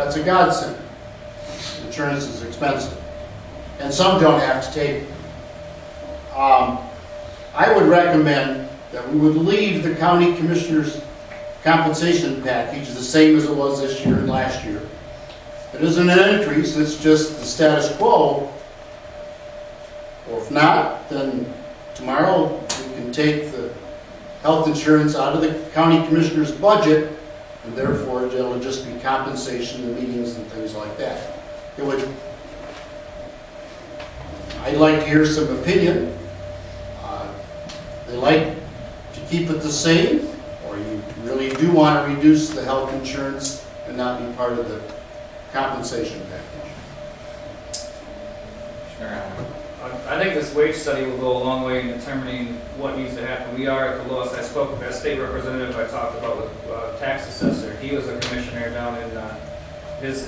That's a godsend. Insurance is expensive, and some don't have to take it. I would recommend that we would leave the county commissioner's compensation package the same as it was this year and last year. It isn't an increase, it's just the status quo. Or if not, then tomorrow we can take the health insurance out of the county commissioner's budget, and therefore it'll just be compensation, the meetings and things like that. It would, I'd like to hear some opinion. They like to keep it the same, or you really do want to reduce the health insurance and not be part of the compensation package. Sure. I think this wage study will go a long way in determining what needs to happen. We are at the lowest. I spoke with that state representative I talked about with tax assessor. He was a commissioner down in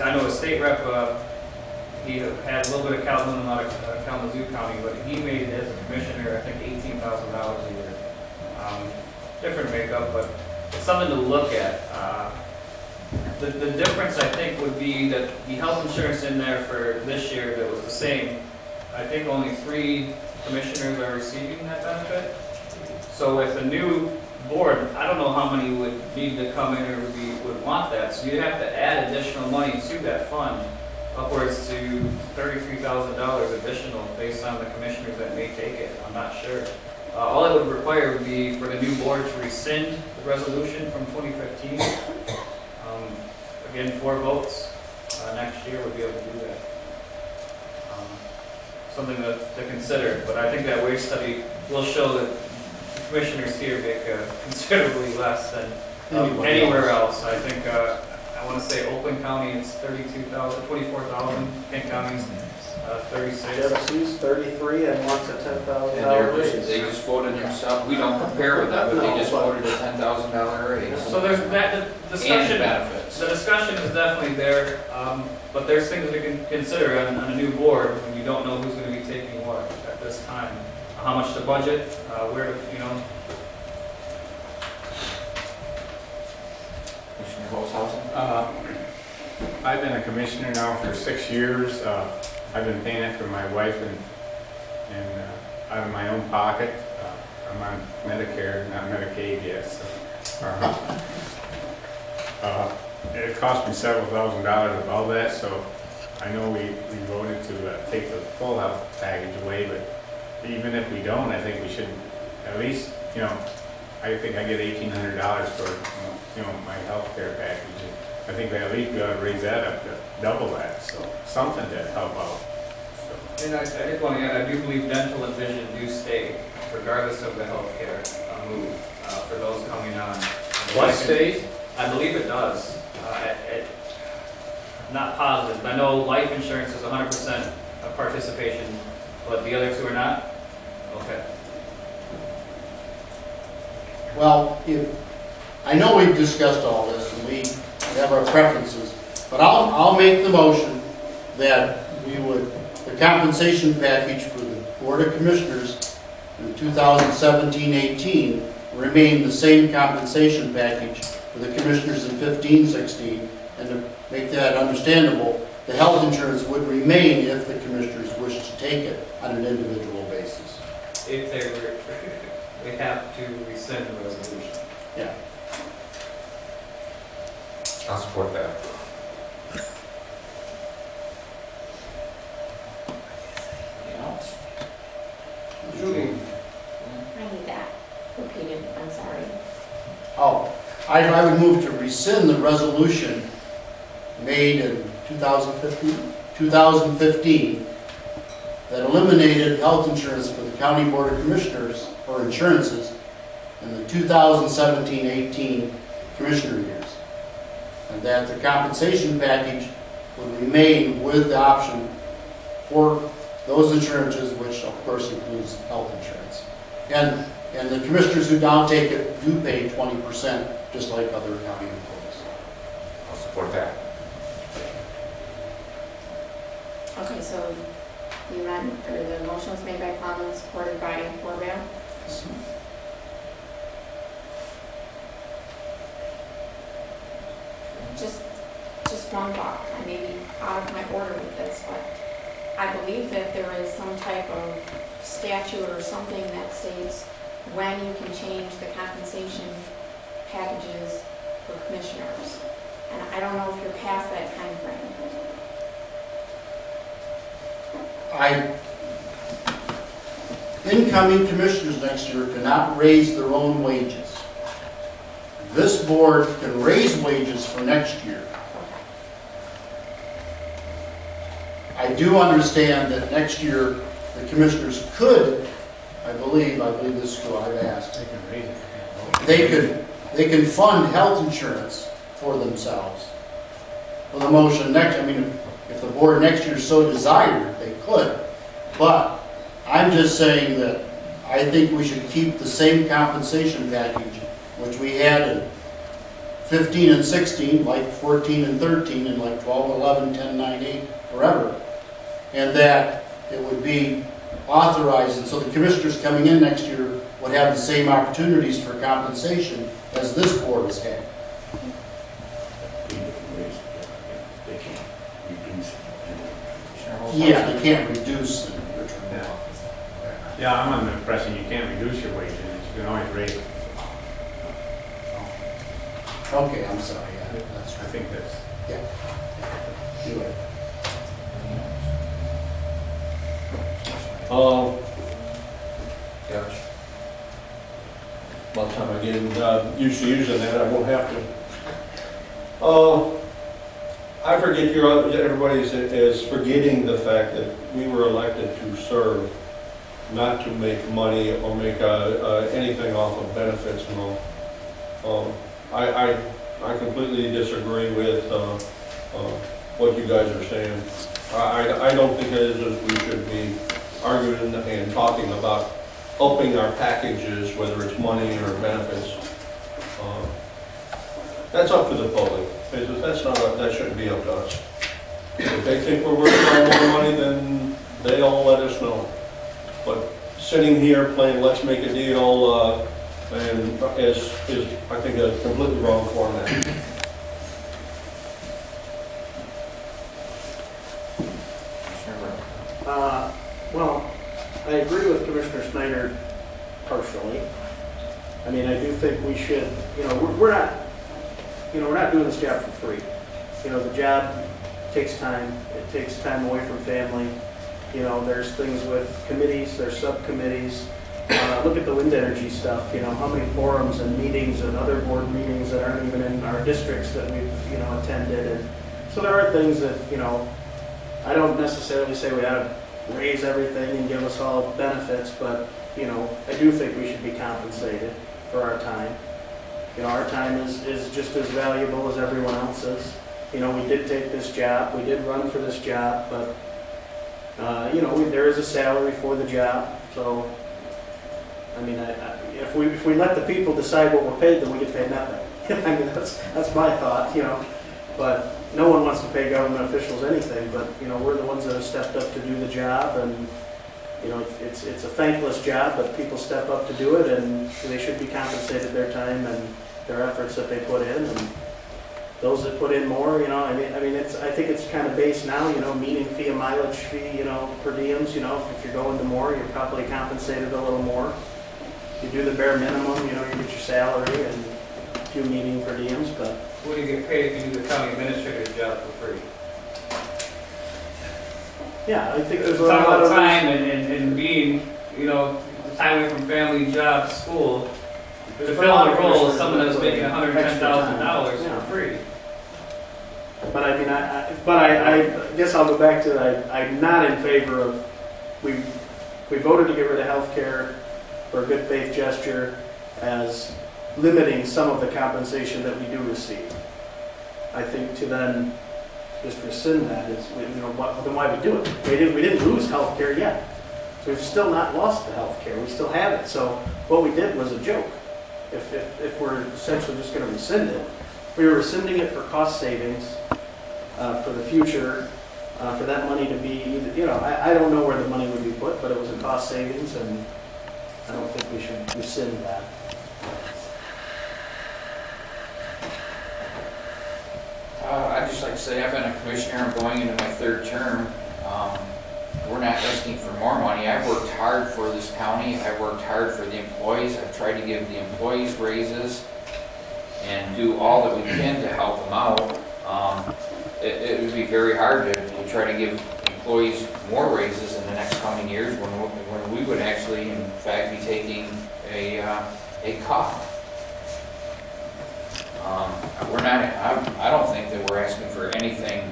I know a state rep, he had a little bit of Calhoun and a lot of Kalamazoo County, but he made it as a commissioner, I think $18,000 a year. Different makeup, but it's something to look at. The difference I think would be that the health insurance in there for this year that was the same, I think only 3 commissioners are receiving that benefit. So with a new board, I don't know how many would need to come in or would want that. So you'd have to add additional money to that fund, upwards to $33,000 additional based on the commissioners that may take it. I'm not sure. All it would require would be for the new board to rescind the resolution from 2015. Again, 4 votes next year would be able to do that. Something to consider, but I think that wage study will show that the commissioners here make considerably less than anywhere else. I think, I want to say Oakland County is 32,000, 24,000, Kent County's 36. Jefferson's 33 and wants a $10,000 raise. They just voted themselves, we don't compare with that, but they just voted a $10,000 raise. So there's that discussion. And benefits. The discussion is definitely there, but there's things to consider on a new board when you don't know who's going to be taking what at this time. How much to budget, where to, you know. Commissioner Holzhausen? I've been a commissioner now for 6 years. I've been paying it for my wife and out of my own pocket. I'm on Medicare, not Medicaid yet. So, it cost me several $1,000s of all that, so I know we voted to take the full health package away, but even if we don't, I think we should at least, you know, I think I get $1,800 for, you know, my health care package. I think that at least we ought to raise that up to double that, so something to help out. So. And I did want to add, I do believe dental and vision do stay, regardless of the health care move for those coming on. What stays? I believe it does. Not positive. I know life insurance is 100% participation, but the other 2 are not? Okay. Well, I know we've discussed all this and we have our preferences, but I'll make the motion that the compensation package for the Board of Commissioners in 2017-18 remain the same compensation package for the commissioners in 15-16, and to make that understandable, the health insurance would remain if the commissioners wish to take it on an individual basis. If they have to rescind the resolution. Yeah. I'll support that. Anything else? Judy? I need that opinion, I'm sorry. Oh, I would move to rescind the resolution made in 2015 that eliminated health insurance for the County Board of Commissioners or insurances in the 2017-18 Commissioner years, and that the compensation package would remain with the option for those insurances, which of course includes health insurance. And the commissioners who don't take it do pay 20%, just like other county employees. I'll support that. Okay, so the motion was made by Conlon, supported by Horvath. Just just one thought, I may be out of my order with this, but I believe that there is some type of statute or something that states when you can change the compensation packages for commissioners. And I don't know if you're past that time frame. Incoming commissioners next year cannot raise their own wages. This board can raise wages for next year. I do understand that next year the commissioners could, I believe this is who I've asked, They can raise it. they can fund health insurance for themselves. With a motion next, I mean, if the board next year so desired, they could. But I'm just saying that I think we should keep the same compensation package, which we had in 15 and 16, like 14 and 13, and like 12, 11, 10, 9, 8, forever. And that it would be authorized, and so the commissioners coming in next year would have the same opportunities for compensation as this board has had. They can't reduce it. Yeah, they can't reduce it. Yeah, I'm under the impression you can't reduce your wages, you can always raise it. Okay, I'm sorry, yeah, that's I right. think that's, Yeah. You're right. Gosh. By the time I get used to using that, I won't have to. I forget everybody is forgetting the fact that we were elected to serve, not to make money or make anything off of benefits and all. I completely disagree with what you guys are saying. I don't think it is as we should be arguing and talking about upping our packages, whether it's money or benefits. That's up to the public. That shouldn't be up to us. If they think we're worth more money, then they all let us know. But sitting here playing let's make a deal and is I think a completely wrong format. Well, I agree with Commissioner Snyder partially. I mean, I do think we should, we're not doing this job for free. The job takes time. It takes time away from family. There's things with committees, there's subcommittees. Look at the wind energy stuff, how many forums and meetings and other board meetings that aren't even in our districts that we've, attended. And so there are things that, I don't necessarily say we ought to raise everything and give us all benefits, but, I do think we should be compensated for our time. Our time is just as valuable as everyone else's. We did take this job, we did run for this job, but, there is a salary for the job, so, I mean, if we let the people decide what we're paid, then we get paid nothing. I mean, that's my thought, but no one wants to pay government officials anything, but, we're the ones that have stepped up to do the job, and, it's a thankless job, but people step up to do it, and they should be compensated their time and their efforts that they put in, and those that put in more, I think it's kind of based now, meeting fee and mileage fee, per diems, if you're going to more, you're probably compensated a little more. You do the bare minimum, you get your salary and a few meeting per diems, but. What do you get paid if you do the county administrator's job for free? Yeah, I think there's There's a a lot lot of of time and being, time away from family, job, school, to fill the role of someone that's making $110,000 Yeah. for free. But I mean, I guess I'll go back to that. I'm not in favor of, we voted to get rid of health care for a good faith gesture as limiting some of the compensation that we do receive. I think to then just rescind that is, then why we do it? We didn't lose health care yet. So we've still not lost the health care. We still have it. So what we did was a joke. If we're essentially just going to rescind it, we were rescinding it for cost savings for the future, for that money to be, I don't know where the money would be put, but it was a cost savings, and I don't think we should rescind that. I'd just like to say, I've been a commissioner, I'm going into my third term. We're not asking for more money. I've worked hard for this county. I've worked hard for the employees. I've tried to give the employees raises and do all that we can to help them out. It would be very hard to try to give employees more raises in the next coming years when we would actually, in fact, be taking a cut. We're not, I don't think that we're asking for anything